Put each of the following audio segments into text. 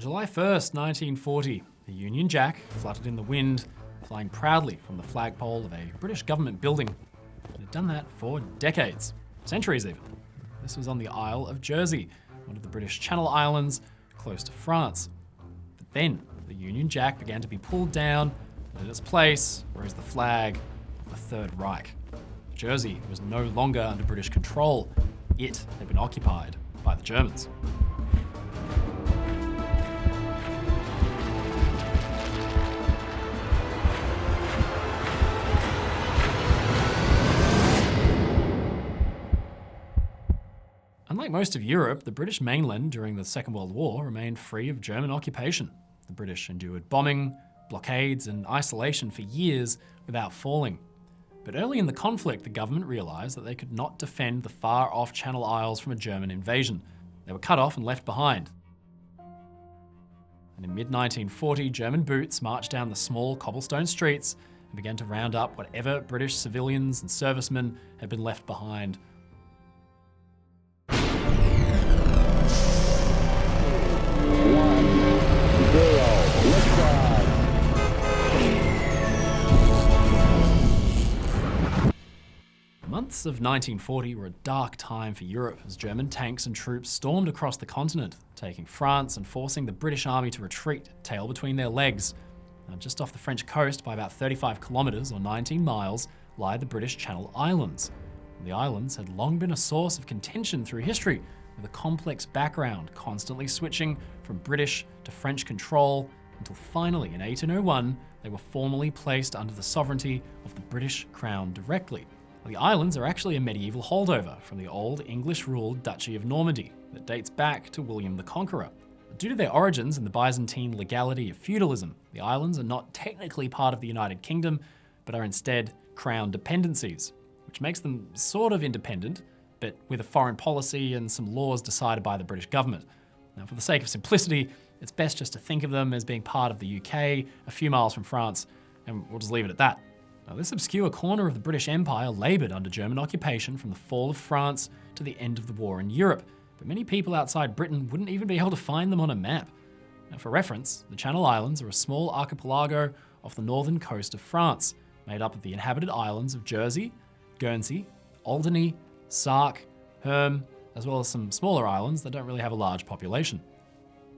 July 1st, 1940, the Union Jack fluttered in the wind, flying proudly from the flagpole of a British government building. It had done that for decades, centuries even. This was on the Isle of Jersey, one of the British Channel Islands, close to France. But then, the Union Jack began to be pulled down, and in its place rose the flag of the Third Reich. Jersey was no longer under British control. It had been occupied by the Germans. Unlike most of Europe, the British mainland during the Second World War remained free of German occupation. The British endured bombing, blockades, and isolation for years without falling. But early in the conflict, the government realised that they could not defend the far-off Channel Isles from a German invasion. They were cut off and left behind. And in mid-1940, German boots marched down the small cobblestone streets and began to round up whatever British civilians and servicemen had been left behind. The months of 1940 were a dark time for Europe as German tanks and troops stormed across the continent, taking France and forcing the British army to retreat, tail between their legs. Now, just off the French coast by about 35 kilometres or 19 miles lie the British Channel Islands. The islands had long been a source of contention through history, with a complex background constantly switching from British to French control until finally in 1801 they were formally placed under the sovereignty of the British Crown directly. The islands are actually a medieval holdover from the old English-ruled Duchy of Normandy that dates back to William the Conqueror. Due to their origins in the Byzantine legality of feudalism, the islands are not technically part of the United Kingdom, but are instead crown dependencies, which makes them sort of independent, but with a foreign policy and some laws decided by the British government. Now, for the sake of simplicity, it's best just to think of them as being part of the UK, a few miles from France, and we'll just leave it at that. Now, this obscure corner of the British Empire laboured under German occupation from the fall of France to the end of the war in Europe, but many people outside Britain wouldn't even be able to find them on a map. Now, for reference, the Channel Islands are a small archipelago off the northern coast of France, made up of the inhabited islands of Jersey, Guernsey, Alderney, Sark, Herm, as well as some smaller islands that don't really have a large population.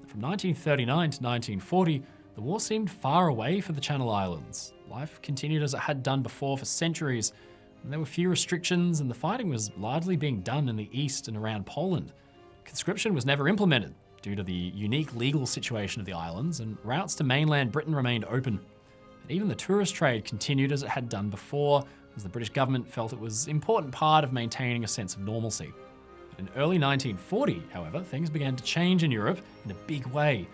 From 1939 to 1940, the war seemed far away for the Channel Islands. Life continued as it had done before for centuries, and there were few restrictions, and the fighting was largely being done in the east and around Poland. Conscription was never implemented due to the unique legal situation of the islands, and routes to mainland Britain remained open. And even the tourist trade continued as it had done before, as the British government felt it was an important part of maintaining a sense of normalcy. But in early 1940, however, things began to change in Europe in a big way.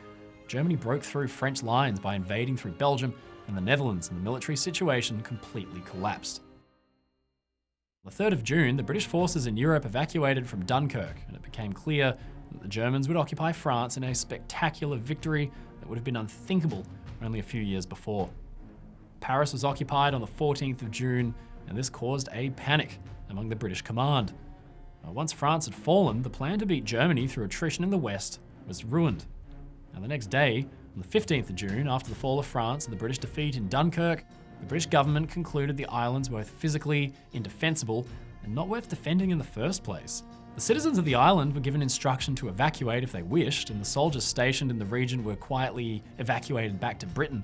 Germany broke through French lines by invading through Belgium, and the Netherlands, and the military situation completely collapsed. On the 3rd of June, the British forces in Europe evacuated from Dunkirk, and it became clear that the Germans would occupy France in a spectacular victory that would have been unthinkable only a few years before. Paris was occupied on the 14th of June, and this caused a panic among the British command. Once France had fallen, the plan to beat Germany through attrition in the west was ruined. Now, the next day, on the 15th of June, after the fall of France and the British defeat in Dunkirk, the British government concluded the islands were both physically indefensible and not worth defending in the first place. The citizens of the island were given instruction to evacuate if they wished, and the soldiers stationed in the region were quietly evacuated back to Britain.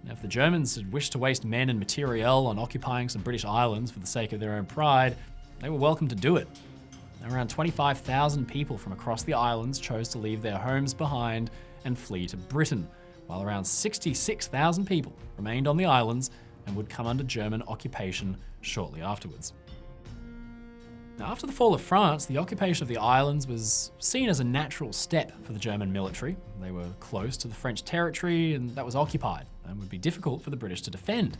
Now, if the Germans had wished to waste men and materiel on occupying some British islands for the sake of their own pride, they were welcome to do it. Now, around 25,000 people from across the islands chose to leave their homes behind and flee to Britain, while around 66,000 people remained on the islands and would come under German occupation shortly afterwards. Now, after the fall of France, the occupation of the islands was seen as a natural step for the German military. They were close to the French territory, and that was occupied, and would be difficult for the British to defend.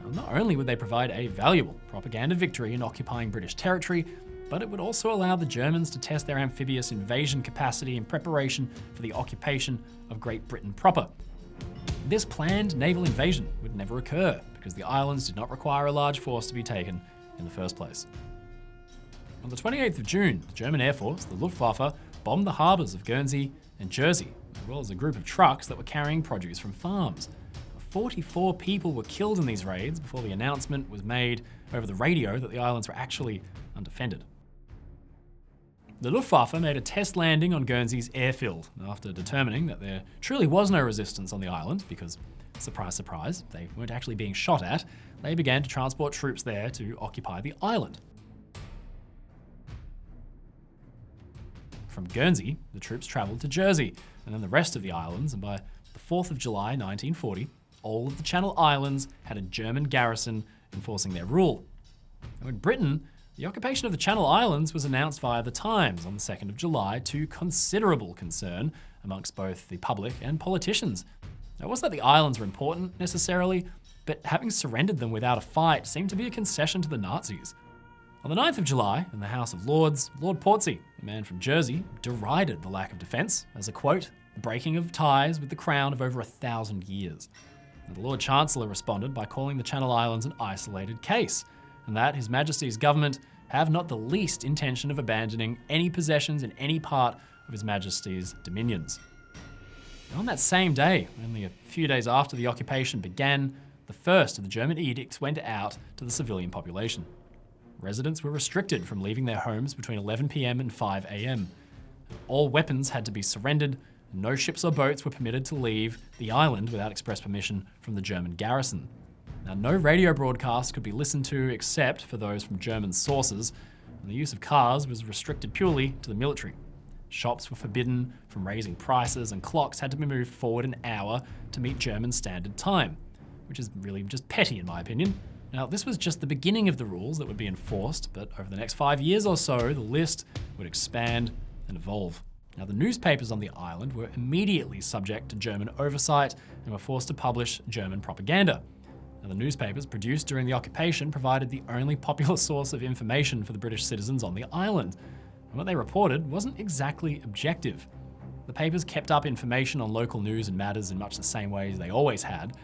Now, not only would they provide a valuable propaganda victory in occupying British territory, but it would also allow the Germans to test their amphibious invasion capacity in preparation for the occupation of Great Britain proper. This planned naval invasion would never occur because the islands did not require a large force to be taken in the first place. On the 28th of June, the German Air Force, the Luftwaffe, bombed the harbours of Guernsey and Jersey, as well as a group of trucks that were carrying produce from farms. 44 people were killed in these raids before the announcement was made over the radio that the islands were actually undefended. The Luftwaffe made a test landing on Guernsey's airfield after determining that there truly was no resistance on the island because, surprise, surprise, they weren't actually being shot at. They began to transport troops there to occupy the island. From Guernsey, the troops travelled to Jersey and then the rest of the islands, and by the 4th of July 1940, all of the Channel Islands had a German garrison enforcing their rule. Now in Britain, the occupation of the Channel Islands was announced via the Times on the 2nd of July to considerable concern amongst both the public and politicians. Now, it wasn't that the islands were important necessarily, but having surrendered them without a fight seemed to be a concession to the Nazis. On the 9th of July, in the House of Lords, Lord Portsea, a man from Jersey, derided the lack of defence as a, quote, breaking of ties with the Crown of over 1,000 years. And the Lord Chancellor responded by calling the Channel Islands an isolated case, and that His Majesty's government have not the least intention of abandoning any possessions in any part of His Majesty's dominions. And on that same day, only a few days after the occupation began, the first of the German edicts went out to the civilian population. Residents were restricted from leaving their homes between 11 p.m. and 5 a.m. All weapons had to be surrendered, and no ships or boats were permitted to leave the island without express permission from the German garrison. Now, no radio broadcasts could be listened to except for those from German sources, and the use of cars was restricted purely to the military. Shops were forbidden from raising prices, and clocks had to be moved forward an hour to meet German standard time, which is really just petty in my opinion. Now, this was just the beginning of the rules that would be enforced, but over the next 5 years or so, the list would expand and evolve. Now, the newspapers on the island were immediately subject to German oversight and were forced to publish German propaganda. Now, the newspapers produced during the occupation provided the only popular source of information for the British citizens on the island, and what they reported wasn't exactly objective. The papers kept up information on local news and matters in much the same way as they always had.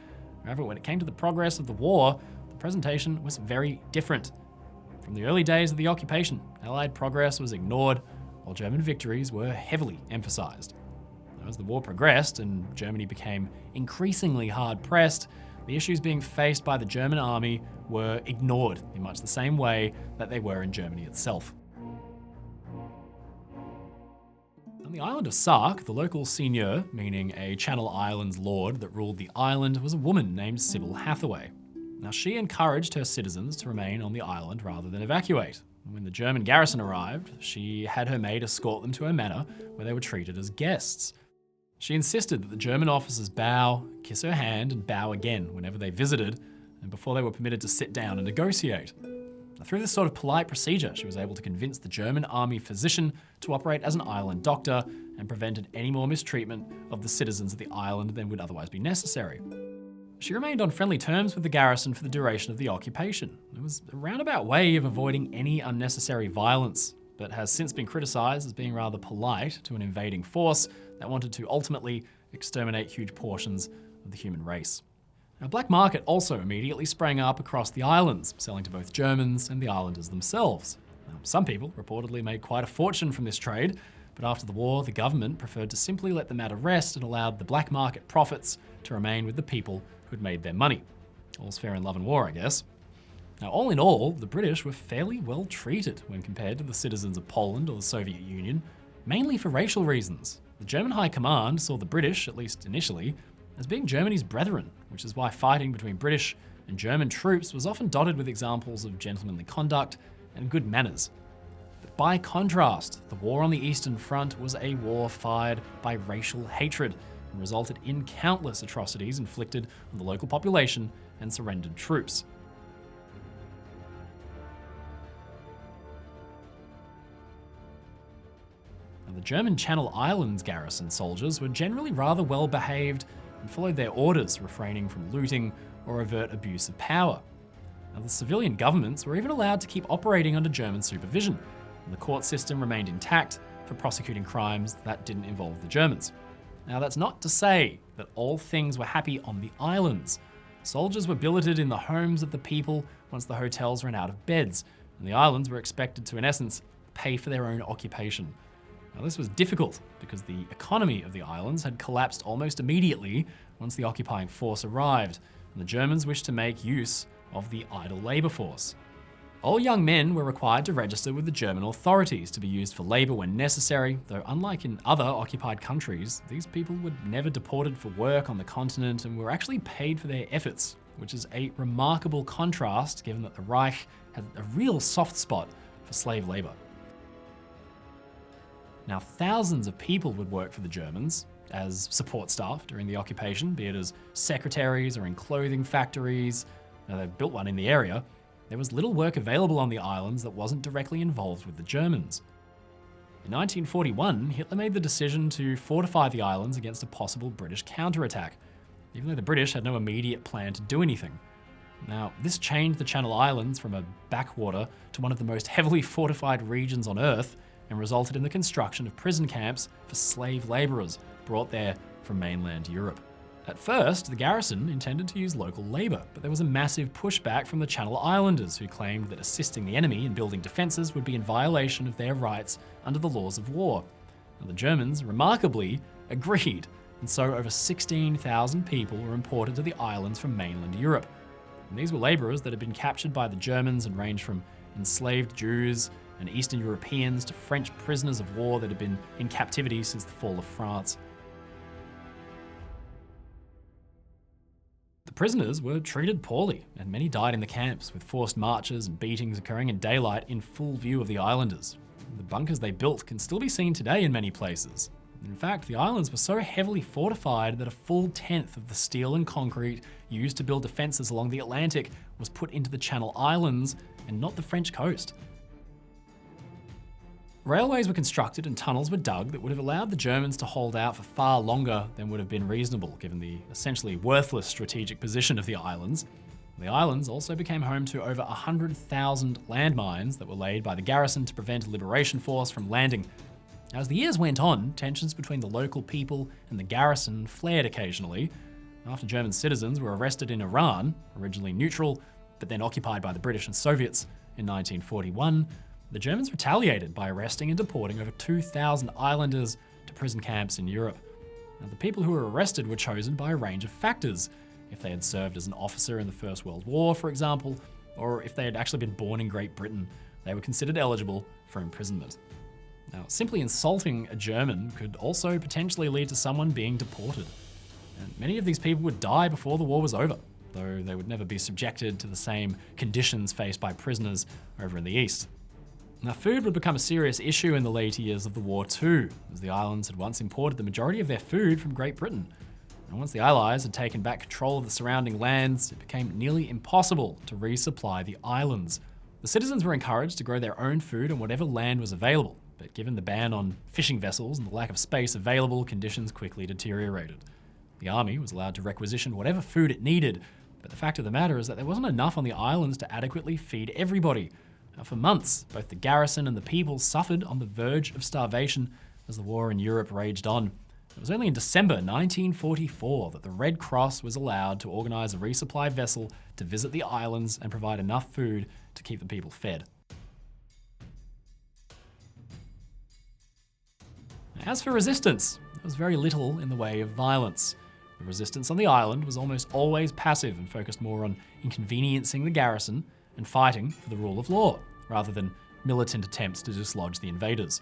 However, when it came to the progress of the war, the presentation was very different. From the early days of the occupation, Allied progress was ignored, while German victories were heavily emphasised. As the war progressed and Germany became increasingly hard-pressed, the issues being faced by the German army were ignored in much the same way that they were in Germany itself. On the island of Sark, the local seigneur, meaning a Channel Islands lord that ruled the island, was a woman named Sybil Hathaway. Now, she encouraged her citizens to remain on the island rather than evacuate. When the German garrison arrived, she had her maid escort them to her manor, where they were treated as guests. She insisted that the German officers bow, kiss her hand, and bow again whenever they visited, and before they were permitted to sit down and negotiate. Now, through this sort of polite procedure, she was able to convince the German army physician to operate as an island doctor and prevented any more mistreatment of the citizens of the island than would otherwise be necessary. She remained on friendly terms with the garrison for the duration of the occupation. It was a roundabout way of avoiding any unnecessary violence, but has since been criticised as being rather polite to an invading force that wanted to ultimately exterminate huge portions of the human race. A black market also immediately sprang up across the islands, selling to both Germans and the islanders themselves. Now, some people reportedly made quite a fortune from this trade, but after the war, the government preferred to simply let the matter rest and allowed the black market profits to remain with the people who'd made their money. All's fair in love and war, I guess. Now, all in all, the British were fairly well treated when compared to the citizens of Poland or the Soviet Union, mainly for racial reasons. The German High Command saw the British, at least initially, as being Germany's brethren, which is why fighting between British and German troops was often dotted with examples of gentlemanly conduct and good manners. But by contrast, the war on the Eastern Front was a war fired by racial hatred and resulted in countless atrocities inflicted on the local population and surrendered troops. Now, the German Channel Islands garrison soldiers were generally rather well behaved and followed their orders, refraining from looting or overt abuse of power. Now, the civilian governments were even allowed to keep operating under German supervision, and the court system remained intact for prosecuting crimes that didn't involve the Germans. Now, that's not to say that all things were happy on the islands. Soldiers were billeted in the homes of the people once the hotels ran out of beds, and the islands were expected to, in essence, pay for their own occupation. Now, this was difficult because the economy of the islands had collapsed almost immediately once the occupying force arrived, and the Germans wished to make use of the idle labour force. All young men were required to register with the German authorities to be used for labour when necessary, though unlike in other occupied countries, these people were never deported for work on the continent and were actually paid for their efforts, which is a remarkable contrast given that the Reich had a real soft spot for slave labour. Now, thousands of people would work for the Germans as support staff during the occupation, be it as secretaries or in clothing factories. Now, they built one in the area. There was little work available on the islands that wasn't directly involved with the Germans. In 1941, Hitler made the decision to fortify the islands against a possible British counterattack, even though the British had no immediate plan to do anything. Now, this changed the Channel Islands from a backwater to one of the most heavily fortified regions on Earth, and resulted in the construction of prison camps for slave labourers brought there from mainland Europe. At first, the garrison intended to use local labour, but there was a massive pushback from the Channel Islanders who claimed that assisting the enemy in building defences would be in violation of their rights under the laws of war. Now, the Germans, remarkably, agreed, and so over 16,000 people were imported to the islands from mainland Europe. And these were labourers that had been captured by the Germans and ranged from enslaved Jews and Eastern Europeans to French prisoners of war that had been in captivity since the fall of France. The prisoners were treated poorly, and many died in the camps, with forced marches and beatings occurring in daylight in full view of the islanders. The bunkers they built can still be seen today in many places. In fact, the islands were so heavily fortified that a full tenth of the steel and concrete used to build defences along the Atlantic was put into the Channel Islands and not the French coast. Railways were constructed and tunnels were dug that would have allowed the Germans to hold out for far longer than would have been reasonable, given the essentially worthless strategic position of the islands. The islands also became home to over 100,000 landmines that were laid by the garrison to prevent a liberation force from landing. As the years went on, tensions between the local people and the garrison flared occasionally. After German citizens were arrested in Iran, originally neutral, but then occupied by the British and Soviets in 1941, the Germans retaliated by arresting and deporting over 2,000 islanders to prison camps in Europe. Now, the people who were arrested were chosen by a range of factors. If they had served as an officer in the First World War, for example, or if they had actually been born in Great Britain, they were considered eligible for imprisonment. Now, simply insulting a German could also potentially lead to someone being deported. And many of these people would die before the war was over, though they would never be subjected to the same conditions faced by prisoners over in the East. Now, food would become a serious issue in the later years of the war too, as the islands had once imported the majority of their food from Great Britain. And once the Allies had taken back control of the surrounding lands, it became nearly impossible to resupply the islands. The citizens were encouraged to grow their own food on whatever land was available, but given the ban on fishing vessels and the lack of space available, conditions quickly deteriorated. The army was allowed to requisition whatever food it needed, but the fact of the matter is that there wasn't enough on the islands to adequately feed everybody. For months, both the garrison and the people suffered on the verge of starvation as the war in Europe raged on. It was only in December 1944 that the Red Cross was allowed to organise a resupply vessel to visit the islands and provide enough food to keep the people fed. As for resistance, there was very little in the way of violence. The resistance on the island was almost always passive and focused more on inconveniencing the garrison and fighting for the rule of law, rather than militant attempts to dislodge the invaders.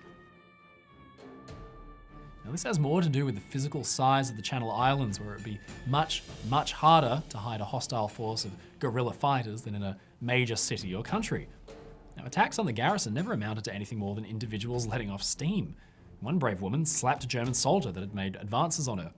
Now, this has more to do with the physical size of the Channel Islands, where it would be much, much harder to hide a hostile force of guerrilla fighters than in a major city or country. Now, attacks on the garrison never amounted to anything more than individuals letting off steam. One brave woman slapped a German soldier that had made advances on her.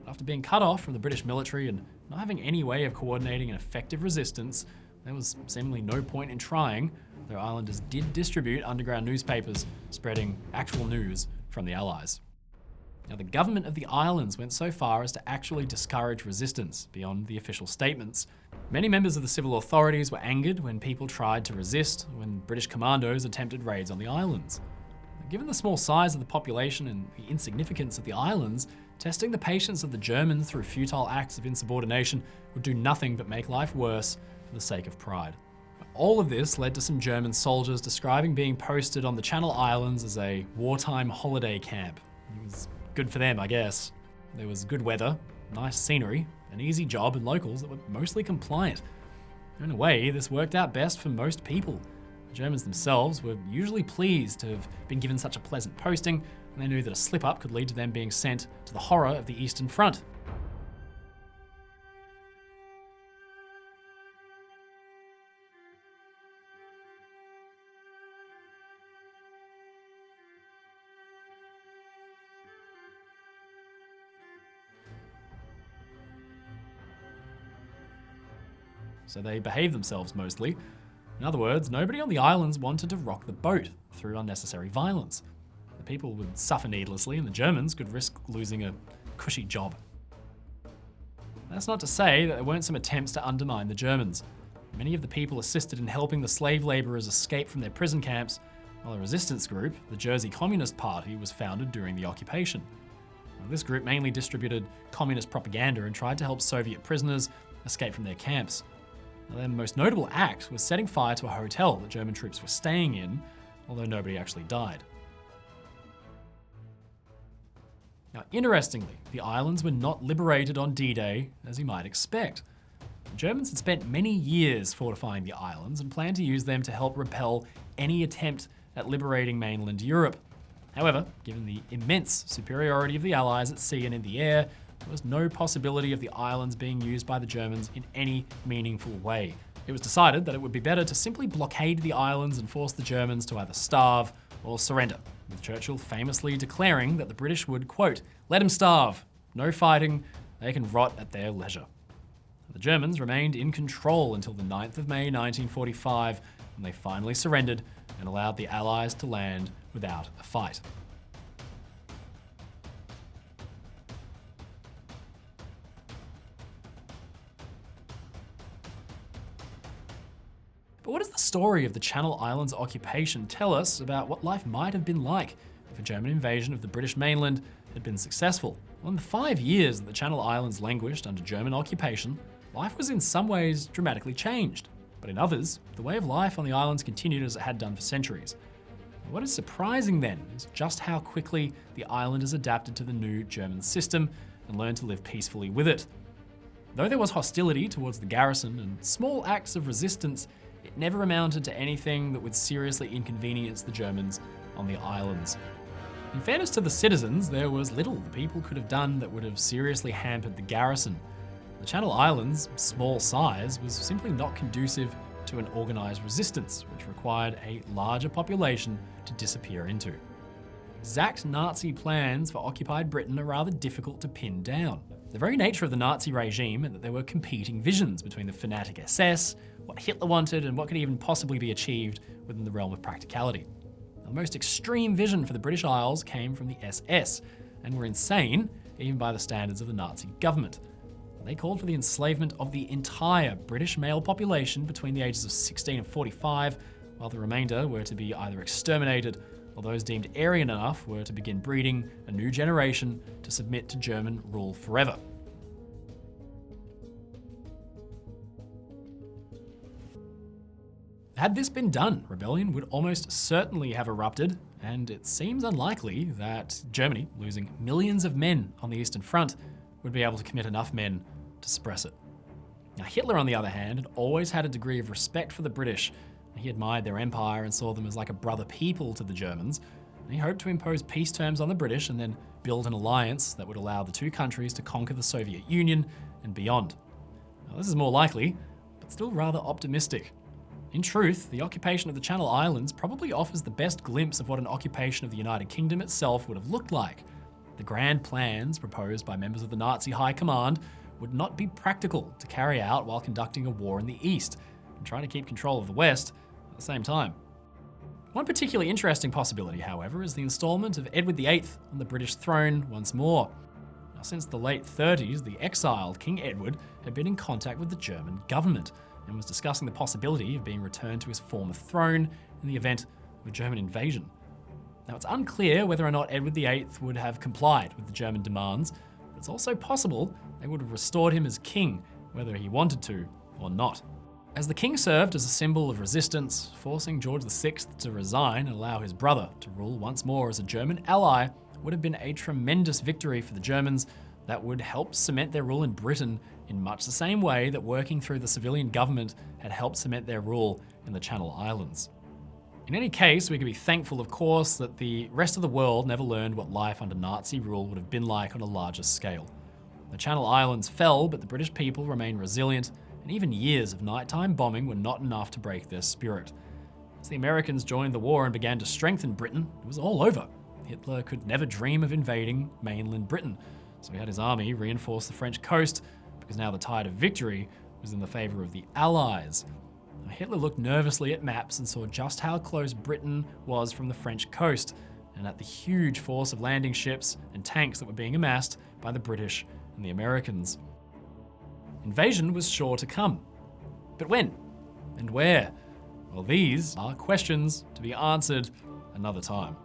After being cut off from the British military and not having any way of coordinating an effective resistance, there was seemingly no point in trying, though islanders did distribute underground newspapers spreading actual news from the Allies. Now, the government of the islands went so far as to actually discourage resistance beyond the official statements. Many members of the civil authorities were angered when people tried to resist when British commandos attempted raids on the islands. Given the small size of the population and the insignificance of the islands, testing the patience of the Germans through futile acts of insubordination would do nothing but make life worse for the sake of pride. all of this led to some German soldiers describing being posted on the Channel Islands as a wartime holiday camp. It was good for them, I guess. There was good weather, nice scenery, an easy job, and locals that were mostly compliant. In a way, this worked out best for most people. The Germans themselves were usually pleased to have been given such a pleasant posting, and they knew that a slip-up could lead to them being sent to the horror of the Eastern Front. So they behaved themselves mostly. In other words, nobody on the islands wanted to rock the boat through unnecessary violence. The people would suffer needlessly, and the Germans could risk losing a cushy job. That's not to say that there weren't some attempts to undermine the Germans. Many of the people assisted in helping the slave labourers escape from their prison camps, while a resistance group, the Jersey Communist Party, was founded during the occupation. This group mainly distributed communist propaganda and tried to help Soviet prisoners escape from their camps. Their most notable act was setting fire to a hotel that German troops were staying in, although nobody actually died. Now, interestingly, the islands were not liberated on D-Day, as you might expect. The Germans had spent many years fortifying the islands and planned to use them to help repel any attempt at liberating mainland Europe. However, given the immense superiority of the Allies at sea and in the air, there was no possibility of the islands being used by the Germans in any meaningful way. It was decided that it would be better to simply blockade the islands and force the Germans to either starve or surrender, with Churchill famously declaring that the British would, quote, "let them starve, no fighting, they can rot at their leisure." The Germans remained in control until the 9th of May 1945, when they finally surrendered and allowed the Allies to land without a fight. But what does the story of the Channel Islands occupation tell us about what life might have been like if a German invasion of the British mainland had been successful? Well, in the 5 years that the Channel Islands languished under German occupation, life was in some ways dramatically changed. But in others, the way of life on the islands continued as it had done for centuries. And what is surprising then is just how quickly the islanders adapted to the new German system and learned to live peacefully with it. Though there was hostility towards the garrison and small acts of resistance, it never amounted to anything that would seriously inconvenience the Germans on the islands. In fairness to the citizens, there was little the people could have done that would have seriously hampered the garrison. The Channel Islands' small size was simply not conducive to an organised resistance, which required a larger population to disappear into. Exact Nazi plans for occupied Britain are rather difficult to pin down. The very nature of the Nazi regime meant that there were competing visions between the fanatic SS, what Hitler wanted, and what could even possibly be achieved within the realm of practicality. Now, the most extreme vision for the British Isles came from the SS, and were insane even by the standards of the Nazi government. They called for the enslavement of the entire British male population between the ages of 16 and 45, while the remainder were to be either exterminated or those deemed Aryan enough were to begin breeding a new generation to submit to German rule forever. Had this been done, rebellion would almost certainly have erupted, and it seems unlikely that Germany, losing millions of men on the Eastern Front, would be able to commit enough men to suppress it. Now, Hitler, on the other hand, had always had a degree of respect for the British. He admired their empire and saw them as like a brother people to the Germans, and he hoped to impose peace terms on the British and then build an alliance that would allow the two countries to conquer the Soviet Union and beyond. Now, this is more likely, but still rather optimistic. In truth, the occupation of the Channel Islands probably offers the best glimpse of what an occupation of the United Kingdom itself would have looked like. The grand plans proposed by members of the Nazi High Command would not be practical to carry out while conducting a war in the East and trying to keep control of the West at the same time. One particularly interesting possibility, however, is the installment of Edward VIII on the British throne once more. Now, since the late 30s, the exiled King Edward had been in contact with the German government and was discussing the possibility of being returned to his former throne in the event of a German invasion. Now, it's unclear whether or not Edward VIII would have complied with the German demands, but it's also possible they would have restored him as king, whether he wanted to or not. As the king served as a symbol of resistance, forcing George VI to resign and allow his brother to rule once more as a German ally would have been a tremendous victory for the Germans that would help cement their rule in Britain in much the same way that working through the civilian government had helped cement their rule in the Channel Islands. In any case, we can be thankful, of course, that the rest of the world never learned what life under Nazi rule would have been like on a larger scale. The Channel Islands fell, but the British people remained resilient, and even years of nighttime bombing were not enough to break their spirit. As the Americans joined the war and began to strengthen Britain, it was all over. Hitler could never dream of invading mainland Britain, so he had his army reinforce the French coast because now the tide of victory was in the favour of the Allies. Now, Hitler looked nervously at maps and saw just how close Britain was from the French coast and at the huge force of landing ships and tanks that were being amassed by the British and the Americans. Invasion was sure to come. But when? And where? Well, these are questions to be answered another time.